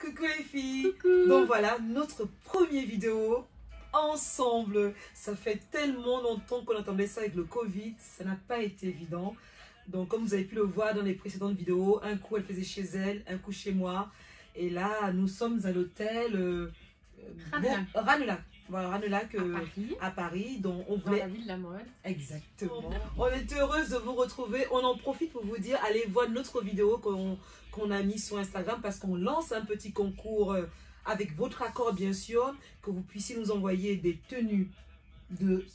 Coucou les filles. Coucou. Donc voilà, notre première vidéo ensemble. Ça fait tellement longtemps qu'on attendait ça avec le Covid. Ça n'a pas été évident. Donc comme vous avez pu le voir dans les précédentes vidéos, un coup elle faisait chez elle, un coup chez moi. Et là, nous sommes à l'hôtel Ranelagh. Voilà, Ranelagh à Paris. Donc on voulait... Dans la ville de la mode. Exactement. On est heureuse de vous retrouver. On en profite pour vous dire, allez voir notre vidéo qu'on a mis sur Instagram parce qu'on lance un petit concours avec votre accord bien sûr, que vous puissiez nous envoyer des tenues de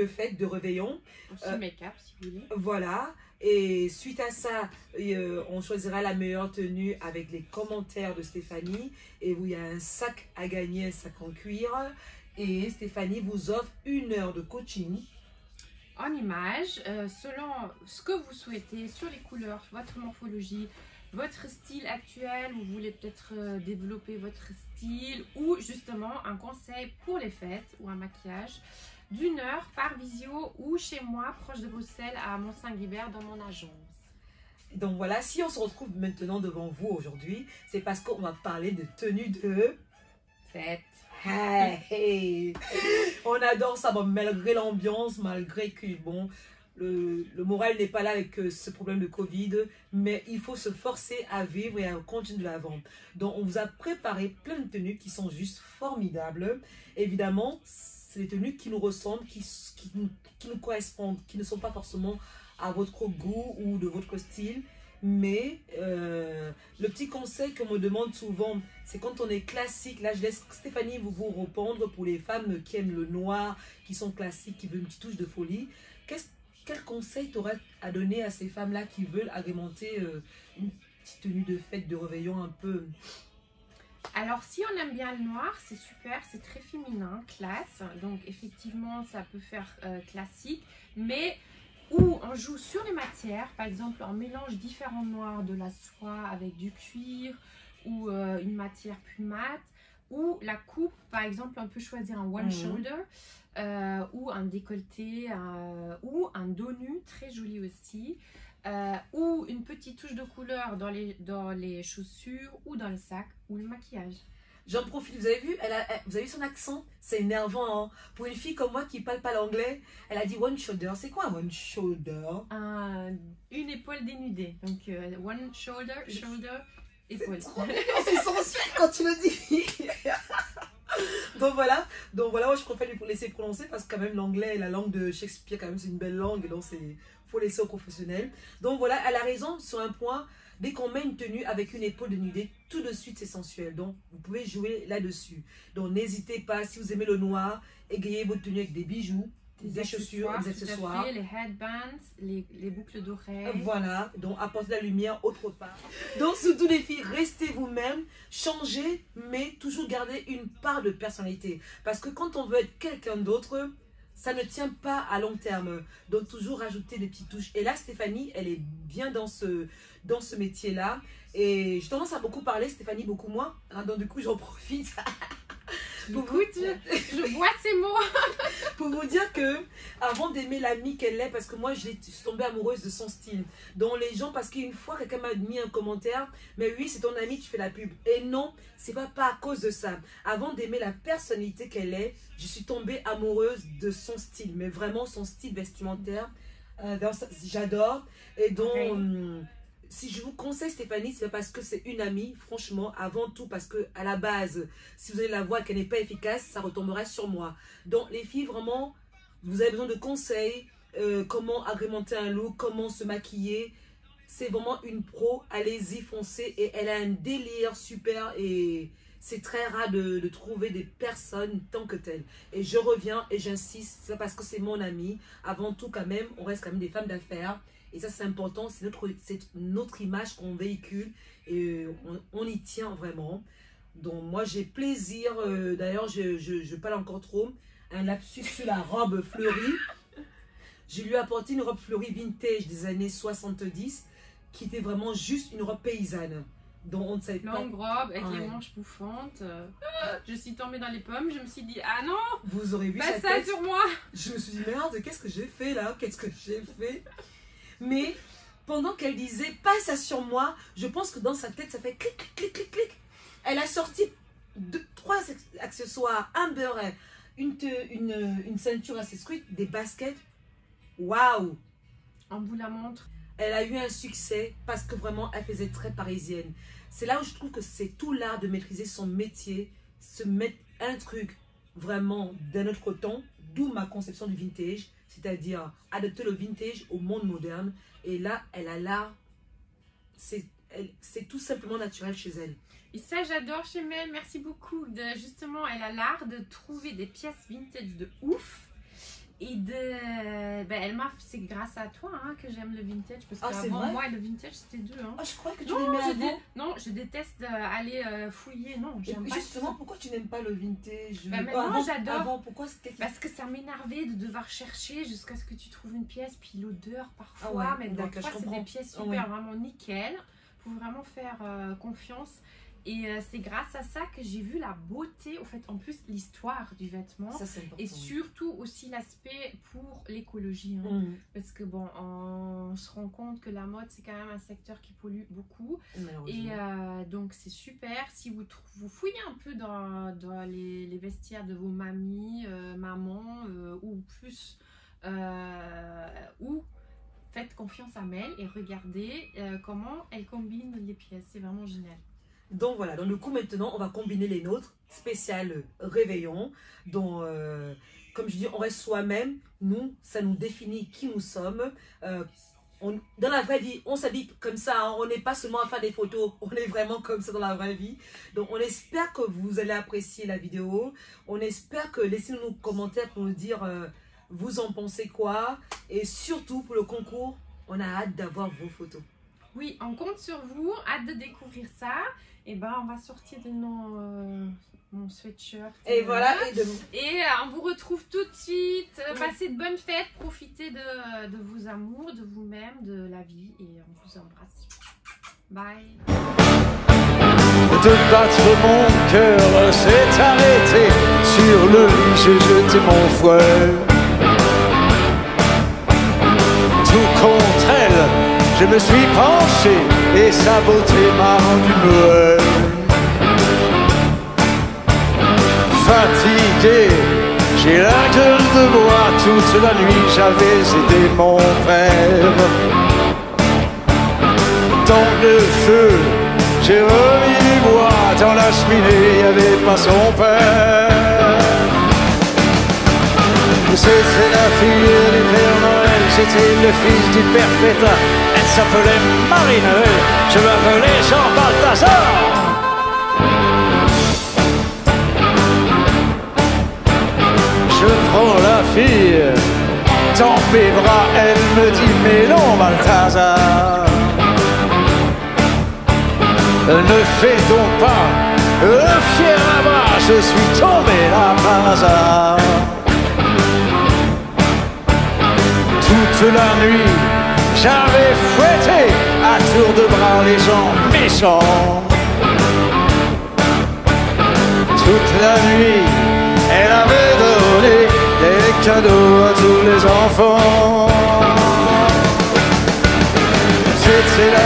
fête, de réveillon. Aussi make-up si vous voulez. Voilà. Et suite à ça, on choisira la meilleure tenue avec les commentaires de Stéphanie. Et où il y a un sac à gagner, un sac en cuir. Et Stéphanie vous offre 1 heure de coaching. En image, selon ce que vous souhaitez, sur les couleurs, votre morphologie, votre style actuel, vous voulez peut-être développer votre style ou justement un conseil pour les fêtes ou un maquillage d'1 heure par visio ou chez moi, proche de Bruxelles, à Mont-Saint-Guibert, dans mon agence. Donc voilà, si on se retrouve maintenant devant vous aujourd'hui, c'est parce qu'on va parler de tenue de fête. Hey. On adore ça, bon, malgré l'ambiance, malgré que bon, le moral n'est pas là avec ce problème de Covid, mais il faut se forcer à vivre et à continuer de l'avant. Donc on vous a préparé plein de tenues qui sont juste formidables. Évidemment, c'est des tenues qui nous ressemblent, qui nous correspondent, qui ne sont pas forcément à votre goût ou de votre style. Mais le petit conseil qu'on me demande souvent, c'est quand on est classique. Là, je laisse Stéphanie vous répondre pour les femmes qui aiment le noir, qui sont classiques, qui veulent une petite touche de folie. Quel conseil tu aurais à donner à ces femmes-là qui veulent agrémenter une petite tenue de fête, de réveillon un peu? Alors, si on aime bien le noir, c'est super, c'est très féminin, classe. Donc, effectivement, ça peut faire classique, mais où on joue sur les matières. Par exemple, on mélange différents noirs, de la soie avec du cuir ou une matière plus mate. Ou la coupe, par exemple, on peut choisir un one shoulder ou un décolleté ou un dos nu, très joli aussi. Ou une petite touche de couleur dans les chaussures ou dans le sac ou le maquillage. J'en profite, vous avez vu, vous avez vu son accent? C'est énervant, hein? Pour une fille comme moi qui ne parle pas l'anglais, elle a dit one shoulder. C'est quoi un one shoulder? Une épaule dénudée. Donc one shoulder, épaule. C'est sensuel quand tu le dis. Donc voilà, moi je préfère lui laisser prononcer parce que quand même l'anglais, la langue de Shakespeare, quand même c'est une belle langue, donc il faut laisser aux professionnels. Donc voilà, elle a raison sur un point. Dès qu'on met une tenue avec une épaule dénudée, tout de suite c'est sensuel. Donc vous pouvez jouer là-dessus. Donc n'hésitez pas, si vous aimez le noir, égayez votre tenue avec des bijoux, des chaussures, des accessoires. Les headbands, les boucles d'oreilles. Voilà, donc apportez la lumière autre part. Donc surtout les filles, restez vous-même, changez, mais toujours gardez une part de personnalité. Parce que quand on veut être quelqu'un d'autre, ça ne tient pas à long terme. Donc toujours rajouter des petites touches. Et là Stéphanie, elle est bien dans ce métier-là. Et j'ai tendance à beaucoup parler, Stéphanie beaucoup moins. Hein, donc du coup j'en profite. Je vois ces mots. Pour vous dire que avant d'aimer l'amie qu'elle est, parce que moi je suis tombée amoureuse de son style. Donc les gens, parce qu'une fois quelqu'un m'a mis un commentaire, mais oui c'est ton amie, tu fais la pub. Et non, c'est pas à cause de ça. Avant d'aimer la personnalité qu'elle est, je suis tombée amoureuse de son style, mais vraiment son style vestimentaire. J'adore. Et donc si je vous conseille Stéphanie, c'est parce que c'est une amie, franchement, avant tout, parce que à la base, si vous allez la voir qu'elle n'est pas efficace, ça retombera sur moi. Donc les filles, vraiment, vous avez besoin de conseils, comment agrémenter un look, comment se maquiller. C'est vraiment une pro, allez-y, foncez. Et elle a un délire super et c'est très rare de trouver des personnes tant que telles. Et je reviens et j'insiste, c'est parce que c'est mon amie. Avant tout, quand même, on reste quand même des femmes d'affaires. Et ça, c'est important, c'est notre image qu'on véhicule et on y tient vraiment. Donc, moi, j'ai plaisir. D'ailleurs, je parle encore trop. Un lapsus sur la robe fleurie. Je lui ai apporté une robe fleurie vintage des années 70 qui était vraiment juste une robe paysanne. Donc, on ne savait pas. Longue robe avec les manches bouffantes. Je suis tombée dans les pommes. Je me suis dit, ah non! Vous aurez vu pas sa ça tête. sur moi! Je me suis dit, merde, qu'est-ce que j'ai fait là? Qu'est-ce que j'ai fait? Mais pendant qu'elle disait pas ça sur moi, je pense que dans sa tête ça fait clic clic clic clic clic. Elle a sorti 3 accessoires, un beurre, une ceinture accessoire, des baskets. Waouh! On vous la montre. Elle a eu un succès parce que vraiment, elle faisait très parisienne. C'est là où je trouve que c'est tout l'art de maîtriser son métier, se mettre un truc vraiment d'un autre temps, d'où ma conception du vintage, c'est-à-dire adapter le vintage au monde moderne. Et là, elle a l'art, c'est tout simplement naturel chez elle. Et ça, j'adore chez Mel. Merci beaucoup. Justement, elle a l'art de trouver des pièces vintage de ouf. Et c'est grâce à toi hein, que j'aime le vintage. Parce qu'avant, moi, le vintage, c'était dur. Hein. Ah, je crois que tu l'aimais avant. Non, je déteste aller fouiller. Non, j'aime pas. Justement, pourquoi tu n'aimes pas le vintage? Maintenant, j'adore. Parce que ça m'énervait de devoir chercher jusqu'à ce que tu trouves une pièce. Puis l'odeur, parfois. Mais parfois, c'est des pièces super, vraiment nickel. Pour vraiment faire confiance. Et c'est grâce à ça que j'ai vu la beauté, au fait, en plus l'histoire du vêtement. Ça, et surtout aussi l'aspect pour l'écologie. Hein. Parce que bon, on se rend compte que la mode, c'est quand même un secteur qui pollue beaucoup. Et donc c'est super. Si vous fouillez un peu dans les vestiaires de vos mamies, mamans ou plus, ou faites confiance à Mel et regardez comment elle combine les pièces. C'est vraiment génial. Donc voilà, dans le coup maintenant, on va combiner les nôtres, spécial réveillon. Donc, comme je dis, on reste soi-même. Nous, ça nous définit qui nous sommes. Dans la vraie vie, on s'habille comme ça. Hein, on n'est pas seulement à faire des photos, on est vraiment comme ça dans la vraie vie. Donc, on espère que vous allez apprécier la vidéo. On espère que laissez-nous nos commentaires pour nous dire vous en pensez quoi. Et surtout, pour le concours, on a hâte d'avoir vos photos. Oui, on compte sur vous, hâte de découvrir ça. Et ben, on va sortir de mon sweatshirt. Et voilà. Et on vous retrouve tout de suite. Passez de bonnes fêtes, profitez de vos amours, de vous-même, de la vie. Et on vous embrasse. Bye. De battre mon cœur s'est arrêté. Sur le lit, j'ai jeté mon fouet. Tout contre elle. Je me suis penché et sa beauté m'a rendu muet. Fatigué, j'ai la gueule de bois. Toute la nuit j'avais aidé mon père. Dans le feu, j'ai remis les bois. Dans la cheminée, il n'y avait pas son père. C'était la fille du Père Noël, j'étais le fils du Père Pétain. Elle s'appelait Marie-Noël, je m'appelais Jean Balthazar. Je prends la fille dans mes bras, elle me dit mais non Balthazar. Ne fais donc pas le fier là-bas, je suis tombé là par hasard. Toute la nuit, j'avais fouetté à tour de bras les gens méchants. Toute la nuit, elle avait donné des cadeaux à tous les enfants. C'était la